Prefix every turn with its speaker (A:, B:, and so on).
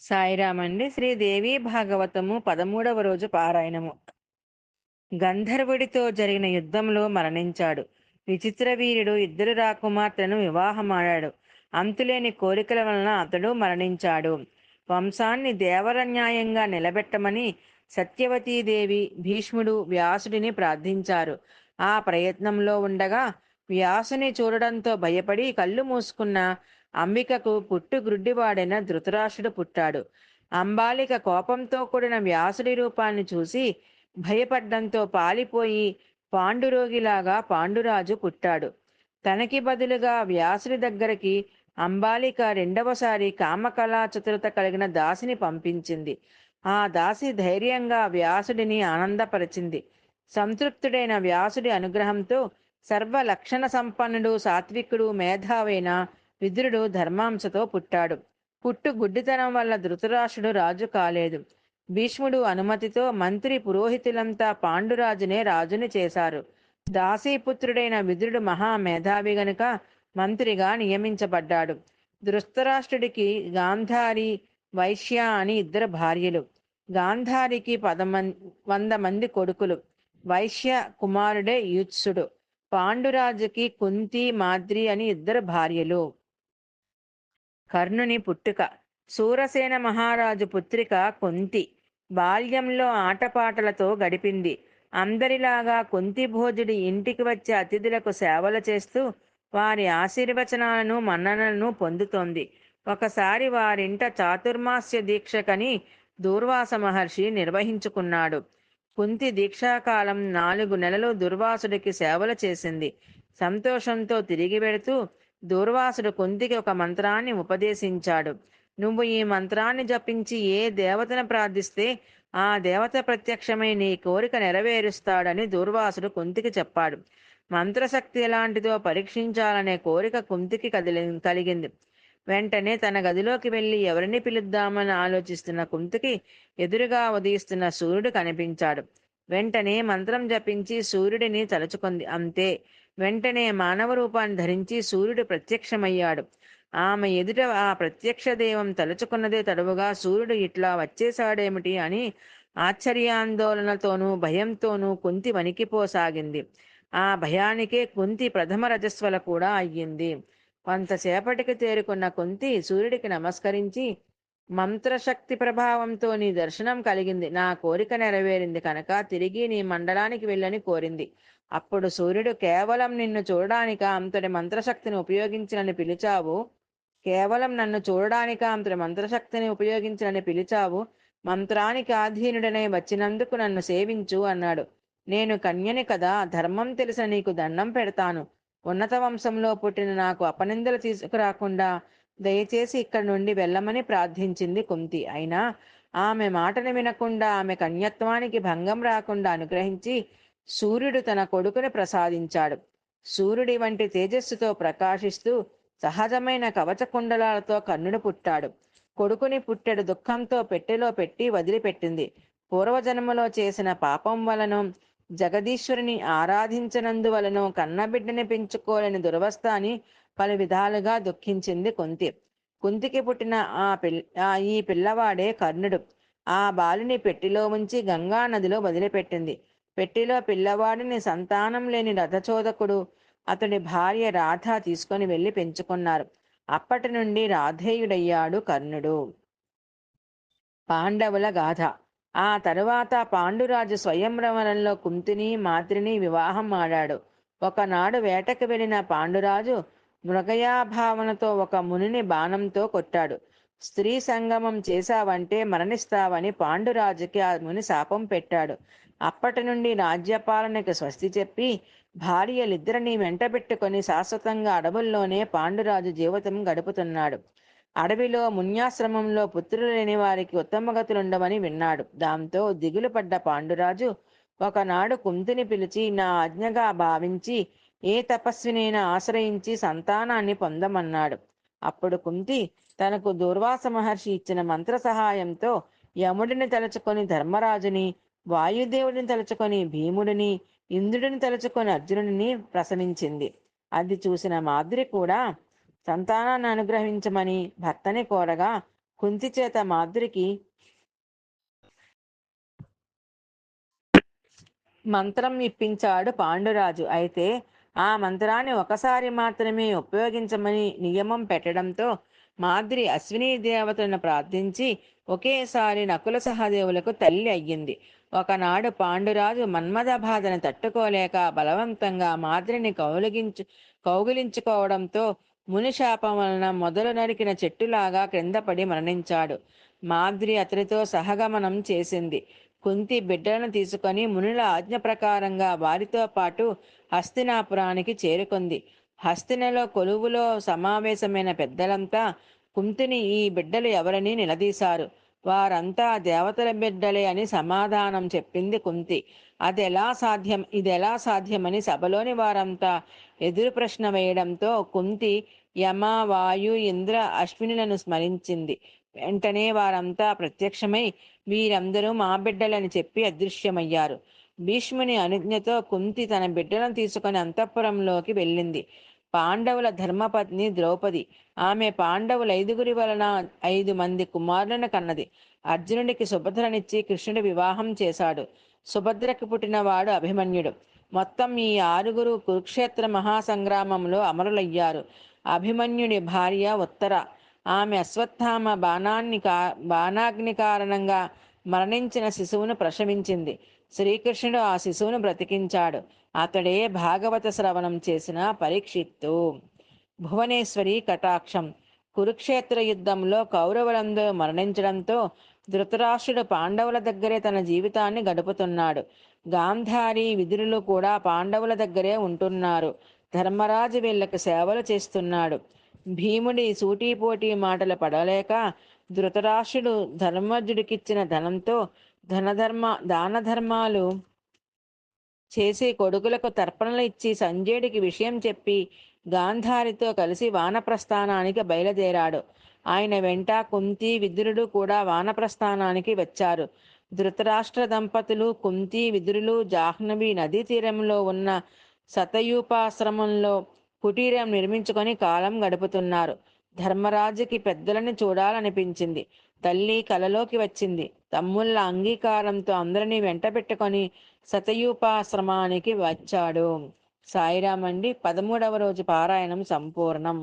A: సాయిరామండి. శ్రీదేవి భాగవతము 13వ రోజు పారాయణము. గంధర్వుడితో జరిగిన యుద్ధంలో మరణించాడు. విచిత్ర వీరుడు ఇద్దరు రాకుమార్తెను వివాహమాడాడు. అంతులేని కోరికల వలన అతడు మరణించాడు. వంశాన్ని దేవరన్యాయంగా నిలబెట్టమని సత్యవతీదేవి, భీష్ముడు వ్యాసుడిని ప్రార్థించారు. ఆ ప్రయత్నంలో ఉండగా వ్యాసుని చూడడంతో భయపడి కళ్ళు మూసుకున్న అంబికకు పుట్టుగ్రుడ్డివాడైన ధృతరాష్ట్రుడు పుట్టాడు. అంబాలిక కోపంతో కూడిన వ్యాసుడి రూపాన్ని చూసి భయపడ్డంతో పాలిపోయి పాండురోగిలాగా పాండురాజు పుట్టాడు. తనకి బదులుగా వ్యాసుడి దగ్గరికి అంబాలిక రెండవసారి కామకళా చతురత కలిగిన దాసిని పంపించింది. ఆ దాసి ధైర్యంగా వ్యాసుడిని ఆనందపరిచింది. సంతృప్తుడైన వ్యాసుడి అనుగ్రహంతో సర్వ లక్షణ సంపన్నుడు, సాత్వికుడు, మేధావైన విదురుడు ధర్మాంశతో పుట్టాడు. పుట్టు గుడ్డితనం వల్ల ధృతరాష్ట్రుడు రాజు కాలేదు. భీష్ముడు అనుమతితో మంత్రి పురోహితులంతా పాండురాజునే రాజుని చేశారు. దాసీపుత్రుడైన విదురుడు మహామేధావి గనుక మంత్రిగా నియమించబడ్డాడు. ధృతరాష్ట్రుడికి గాంధారి, వైశ్య అని ఇద్దరు భార్యలు. గాంధారికి 100 మంది కొడుకులు. వైశ్య కుమారుడే యుత్సుడు. పాండురాజుకి కుంతి, మాద్రి అని ఇద్దరు భార్యలు. కర్ణుని పుట్టుక. శూరసేన మహారాజు పుత్రిక కుంతి బాల్యంలో ఆటపాటలతో గడిపింది. అందరిలాగా కుంతి భోజుడి ఇంటికి వచ్చే అతిథులకు సేవలు చేస్తూ వారి ఆశీర్వచనాలను, మన్ననలను పొందుతోంది. ఒకసారి వారింట చాతుర్మాస్య దీక్షకని దూర్వాస మహర్షి నిర్వహించుకున్నాడు. కుంతి దీక్షాకాలం 4 నెలలు దుర్వాసుడికి సేవలు చేసింది. సంతోషంతో తిరిగి వెడుతూ దూర్వాసుడు కుంతికి ఒక మంత్రాన్ని ఉపదేశించాడు. నువ్వు ఈ మంత్రాన్ని జపించి ఏ దేవతను ప్రార్థిస్తే ఆ దేవత ప్రత్యక్షమై నీ కోరిక నెరవేరుస్తాడని దూర్వాసుడు కుంతికి చెప్పాడు. మంత్రశక్తి ఎలాంటిదో పరీక్షించాలనే కోరిక కుంతికి కలిగింది. వెంటనే తన గదిలోకి వెళ్ళి ఎవరిని పిలుద్దామని ఆలోచిస్తున్న కుంతికి ఎదురుగా ఉదయిస్తున్న సూర్యుడు కనిపించాడు. వెంటనే మంత్రం జపించి సూర్యుడిని తలుచుకుంది. అంతే, వెంటనే మానవ రూపాన్ని ధరించి సూర్యుడు ప్రత్యక్షమయ్యాడు. ఆమె ఎదుట ఆ ప్రత్యక్ష దైవం తలుచుకున్నదే తడవుగా సూర్యుడు ఇట్లా వచ్చేశాడేమిటి అని ఆశ్చర్యాందోళనతోనూ భయంతోనూ కుంతి వణికిపోసాగింది. ఆ భయానికే కుంతి ప్రథమ రజస్వల కూడా అయ్యింది. కొంతసేపటికి తేరుకున్న కుంతి సూర్యుడికి నమస్కరించి, మంత్రశక్తి ప్రభావంతో నీ దర్శనం కలిగింది. నా కోరిక నెరవేరింది కనుక తిరిగి నీ మండలానికి వెళ్ళని కోరింది. అప్పుడు సూర్యుడు, కేవలం నిన్ను చూడడానిక అంతటి మంత్రశక్తిని ఉపయోగించినని పిలిచావు? కేవలం నన్ను చూడడానిక అంతటి మంత్రశక్తిని ఉపయోగించినని పిలిచావు? మంత్రానికి ఆధీనుడనై వచ్చినందుకు నన్ను సేవించు అన్నాడు. నేను కన్యని కదా, ధర్మం తెలిసిన నీకు దండం పెడతాను. ఉన్నత వంశంలో పుట్టిన నాకు అపనిందలు తీసుకురాకుండా దయచేసి ఇక్కడి నుండి వెళ్ళమని ప్రార్థించింది కుంతి. అయినా ఆమె మాటను వినకుండా ఆమె కన్యత్వానికి భంగం రాకుండా అనుగ్రహించి సూర్యుడు తన కొడుకుని ప్రసాదించాడు. సూర్యుడి వంటి తేజస్సుతో ప్రకాశిస్తూ సహజమైన కవచ కుండలాలతో కర్ణుడు పుట్టాడు. కొడుకుని పుట్టెడు దుఃఖంతో పెట్టెలో పెట్టి వదిలిపెట్టింది. పూర్వజన్మలో చేసిన పాపం వలన జగదీశ్వరుని ఆరాధించనందువలనో కన్నబిడ్డని పెంచుకోలేని దురవస్థ అని పలు విధాలుగా దుఃఖించింది కుంతి. కుంతికి పుట్టిన ఈ పిల్లవాడే కర్ణుడు. ఆ బాలుని పెట్టిలో ఉంచి గంగా నదిలో వదిలిపెట్టింది. పెట్టిలో పిల్లవాడిని సంతానం లేని రథచోదకుడు అతడి భార్య రాధ తీసుకొని వెళ్ళి పెంచుకున్నారు. అప్పటి నుండి రాధేయుడయ్యాడు కర్ణుడు. పాండవుల గాథ. ఆ తరువాత పాండురాజు స్వయంవరంలో కుంతిని, మాద్రిని వివాహం ఆడాడు. ఒకనాడు వేటకు వెళ్ళిన పాండురాజు మృగయాభావనతో ఒక మునిని బాణంతో కొట్టాడు. స్త్రీ సంగమం చేశావంటే మరణిస్తావని పాండురాజుకి ఆ ముని శాపం పెట్టాడు. అప్పటి నుండి రాజ్యపాలనకి స్వస్తి చెప్పి భార్యలిద్దరినీ వెంటబెట్టుకొని శాశ్వతంగా అడవుల్లోనే పాండురాజు జీవితం గడుపుతున్నాడు. అడవిలో మున్యాశ్రమంలో పుత్రులు లేని వారికి ఉత్తమగతులుండవని విన్నాడు. దాంతో దిగులు పడ్డ పాండురాజు ఒకనాడు కుంతిని పిలిచి నా ఆజ్ఞగా భావించి ఏ తపస్వినైనా ఆశ్రయించి సంతానాన్ని పొందమన్నాడు. అప్పుడు కుంతి తనకు దూర్వాస మహర్షి ఇచ్చిన మంత్ర సహాయంతో యముడిని తలుచుకొని ధర్మరాజుని, వాయుదేవుడిని తలుచుకొని భీముడిని, ఇంద్రుడిని తలుచుకొని అర్జునుడిని ప్రసవించింది. అది చూసిన మాద్రి కూడా సంతానాన్ని అనుగ్రహించమని భర్తని కోరగా కుంతి చేత మాద్రికి మంత్రం ఇప్పించాడు పాండురాజు. అయితే ఆ మంత్రాన్ని ఒకసారి మాత్రమే ఉపయోగించమని నియమం పెట్టడంతో మాద్రి అశ్విని దేవతలను ప్రార్థించి ఒకేసారి నకుల సహదేవులకు తల్లి అయ్యింది. ఒకనాడు పాండురాజు మన్మథ బాధను తట్టుకోలేక బలవంతంగా మాద్రిని కౌగిలించుకోవడంతో మునిశాపం వలన మొదలు నరికిన చెట్టులాగా క్రిందపడి మరణించాడు. మాద్రి అతడితో సహగమనం చేసింది. కుంతి బిడ్డలను తీసుకొని మునుల ఆజ్ఞ ప్రకారంగా వారితో పాటు హస్తినాపురానికి చేరుకుంది. హస్తినలో కొలువులో సమావేశమైన పెద్దలంతా కుంతిని ఈ బిడ్డలు ఎవరని నిలదీశారు. వారంతా దేవతల బిడ్డలే అని సమాధానం చెప్పింది కుంతి. ఇదెలా సాధ్యమని సభలోని వారంతా ఎదురు ప్రశ్న వేయడంతో కుంతి యమ, వాయు, ఇంద్ర, అశ్వినులను స్మరించింది. వెంటనే వారంతా ప్రత్యక్షమై వీరందరూ మా బిడ్డలని చెప్పి అదృశ్యమయ్యారు. భీష్ముని అనుజ్ఞతో కుంతి తన బిడ్డలను తీసుకుని అంతఃపురంలోకి వెళ్ళింది. పాండవుల ధర్మపత్ని ద్రౌపది. ఆమె పాండవుల 5గురి వలన 5 మంది కుమారులను కన్నది. అర్జునుడికి సుభద్రనిచ్చి కృష్ణుడి వివాహం చేశాడు. సుభద్రకు పుట్టినవాడు అభిమన్యుడు. మొత్తం ఈ 6గురు కురుక్షేత్ర మహాసంగ్రామంలో అమరులయ్యారు. అభిమన్యుడి భార్య ఉత్తర. ఆమె అశ్వత్థామ బాణాగ్ని కారణంగా మరణించిన శిశువును ప్రసవించింది. శ్రీకృష్ణుడు ఆ శిశువును బ్రతికించాడు. అతడే భాగవత శ్రవణం చేసిన పరీక్షిత్తు. భువనేశ్వరి కటాక్షం. కురుక్షేత్ర యుద్ధంలో కౌరవులందరూ మరణించడంతో ధృతరాష్ట్రుడు పాండవుల దగ్గరే తన జీవితాన్ని గడుపుతున్నాడు. గాంధారి, విదురులు కూడా పాండవుల దగ్గరే ఉంటున్నారు. ధర్మరాజు వీళ్ళకి సేవలు చేస్తున్నాడు. భీముడి సూటీపోటీ మాటలు పడలేక ధృతరాష్ట్రుడు ధర్మజుడికిచ్చిన ధనంతో దాన ధర్మాలు చేసి కొడుకులకు తర్పణలు ఇచ్చి సంజయుడికి విషయం చెప్పి గాంధారితో కలిసి వానప్రస్థానానికి బయలుదేరాడు. ఆయన వెంట కుంతి, విదురుడు కూడా వానప్రస్థానానికి వచ్చారు. ధృతరాష్ట్ర దంపతులు కుంతి, విదురులు జాహ్నవి నదీ తీరంలో ఉన్న శతయూపాశ్రమంలో కుటీరం నిర్మించుకొని కాలం గడుపుతున్నారు. ధర్మరాజుకి పెద్దలని చూడాలనిపించింది. తల్లి కలలోకి వచ్చింది. తమ్ముళ్ళ అంగీకారంతో అందరినీ వెంట పెట్టుకొని శతయూపాశ్రమానికి వచ్చాడు. సాయిరామండి. 13వ రోజు పారాయణం సంపూర్ణం.